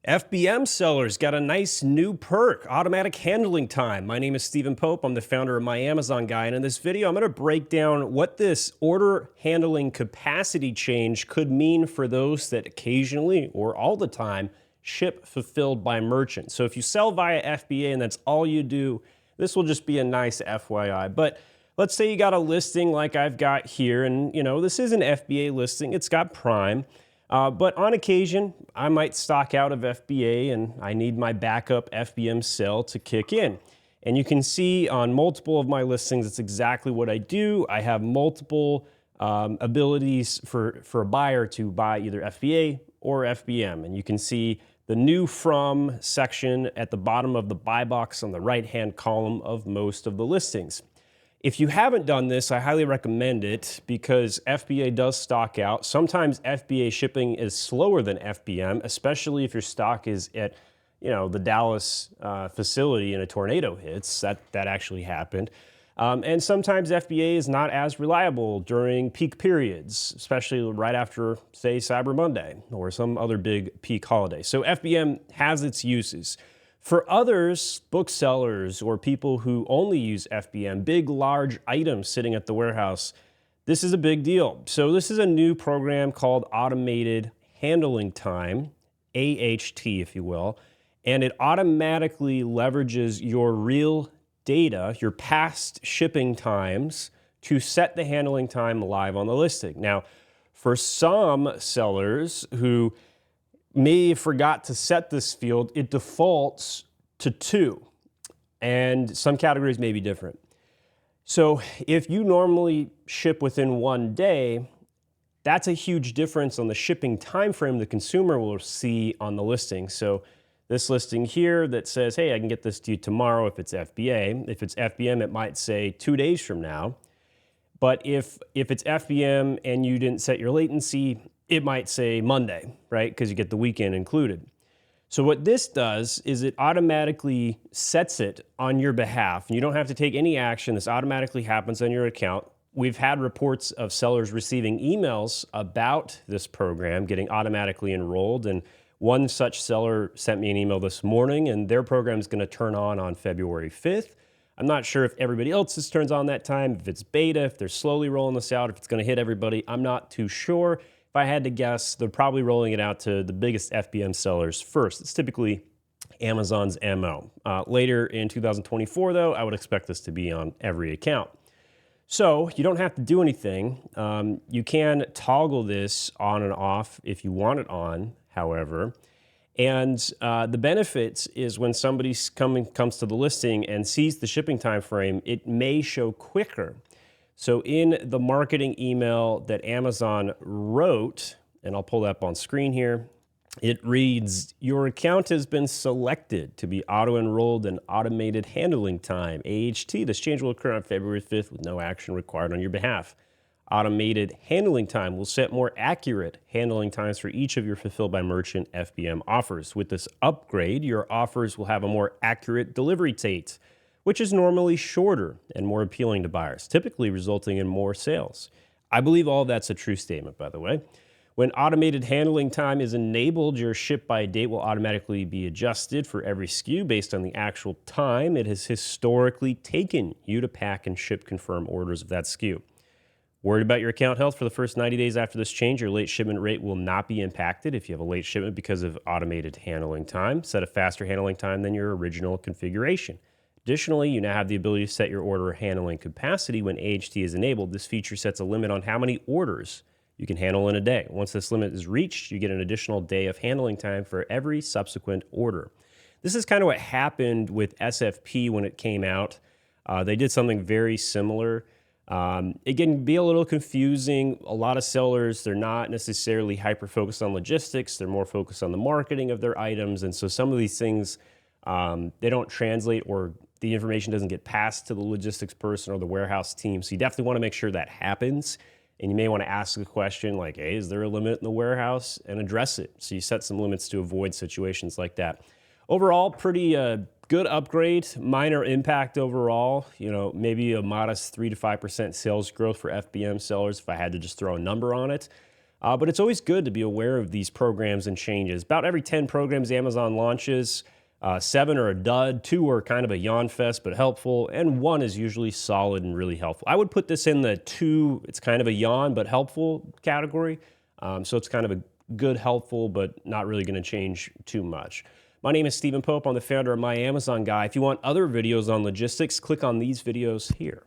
FBM sellers got a nice new perk, automatic handling time. My name is Stephen Pope. I'm the founder of My Amazon Guy. And in this video, I'm going to break down what this order handling capacity change could mean for those that occasionally or all the time ship fulfilled by merchants. So if you sell via FBA and that's all you do, this will just be a nice FYI. But let's say you got a listing like I've got here, and this is an FBA listing. It's got Prime. But on occasion, I might stock out of FBA and I need my backup FBM sale to kick in. And you can see on multiple of my listings, it's exactly what I do. I have multiple abilities for a buyer to buy either FBA or FBM. And you can see the new from section at the bottom of the buy box on the right-hand column of most of the listings. If you haven't done this, I highly recommend it because FBA does stock out. Sometimes FBA shipping is slower than FBM, especially if your stock is at, the Dallas facility and a tornado hits. That actually happened. And sometimes FBA is not as reliable during peak periods, especially right after, say, Cyber Monday or some other big peak holiday. So FBM has its uses. For others, booksellers or people who only use FBM, big, large items sitting at the warehouse, this is a big deal. So this is a new program called Automated Handling Time, AHT, if you will, and it automatically leverages your real data, your past shipping times, to set the handling time live on the listing. Now, for some sellers who may forgot to set this field, it defaults to 2, and some categories may be different. So if you normally ship within 1 day, that's a huge difference on the shipping time frame the consumer will see on the listing. So this listing here that says, hey, I can get this to you tomorrow if it's FBA. If it's FBM, it might say 2 days from now. But if it's FBM and you didn't set your latency, it might say Monday, right? Because you get the weekend included. So what this does is it automatically sets it on your behalf. You don't have to take any action. This automatically happens on your account. We've had reports of sellers receiving emails about this program getting automatically enrolled. And one such seller sent me an email this morning, and their program is going to turn on February 5th. I'm not sure if everybody else's turns on that time, if it's beta, if they're slowly rolling this out, if it's going to hit everybody. I'm not too sure. If I had to guess, they're probably rolling it out to the biggest FBM sellers first. It's typically Amazon's MO. Later in 2024, though, I would expect this to be on every account. So you don't have to do anything. You can toggle this on and off if you want it on, however. And the benefits is when somebody comes to the listing and sees the shipping time frame, it may show quicker. So in the marketing email that Amazon wrote, and I'll pull that up on screen here, it reads, your account has been selected to be auto-enrolled in automated handling time, AHT. This change will occur on February 5th with no action required on your behalf. Automated handling time will set more accurate handling times for each of your fulfilled by merchant FBM offers. With this upgrade, your offers will have a more accurate delivery date, which is normally shorter and more appealing to buyers, typically resulting in more sales. I believe all of that's a true statement, by the way. When automated handling time is enabled, your ship by date will automatically be adjusted for every SKU based on the actual time it has historically taken you to pack and ship confirm orders of that SKU. Worried about your account health for the first 90 days after this change, your late shipment rate will not be impacted if you have a late shipment because of automated handling time. Set a faster handling time than your original configuration. Additionally, you now have the ability to set your order handling capacity when AHT is enabled. This feature sets a limit on how many orders you can handle in a day. Once this limit is reached, you get an additional day of handling time for every subsequent order. This is kind of what happened with SFP when it came out. They did something very similar. It can be a little confusing. A lot of sellers, they're not necessarily hyper-focused on logistics. They're more focused on the marketing of their items. And so some of these things, they don't translate, or the information doesn't get passed to the logistics person or the warehouse team. So you definitely want to make sure that happens. And you may want to ask the question like, hey, is there a limit in the warehouse? And address it. So you set some limits to avoid situations like that. Overall, pretty good upgrade, minor impact overall. Maybe a modest 3 to 5% sales growth for FBM sellers if I had to just throw a number on it. But it's always good to be aware of these programs and changes. About every 10 programs Amazon launches, 7 are a dud, 2 are kind of a yawn fest but helpful, and 1 is usually solid and really helpful. I would put this in the 2, it's kind of a yawn but helpful category. So it's kind of a good, helpful, but not really going to change too much. My name is Stephen Pope. I'm the founder of My Amazon Guy. If you want other videos on logistics, click on these videos here.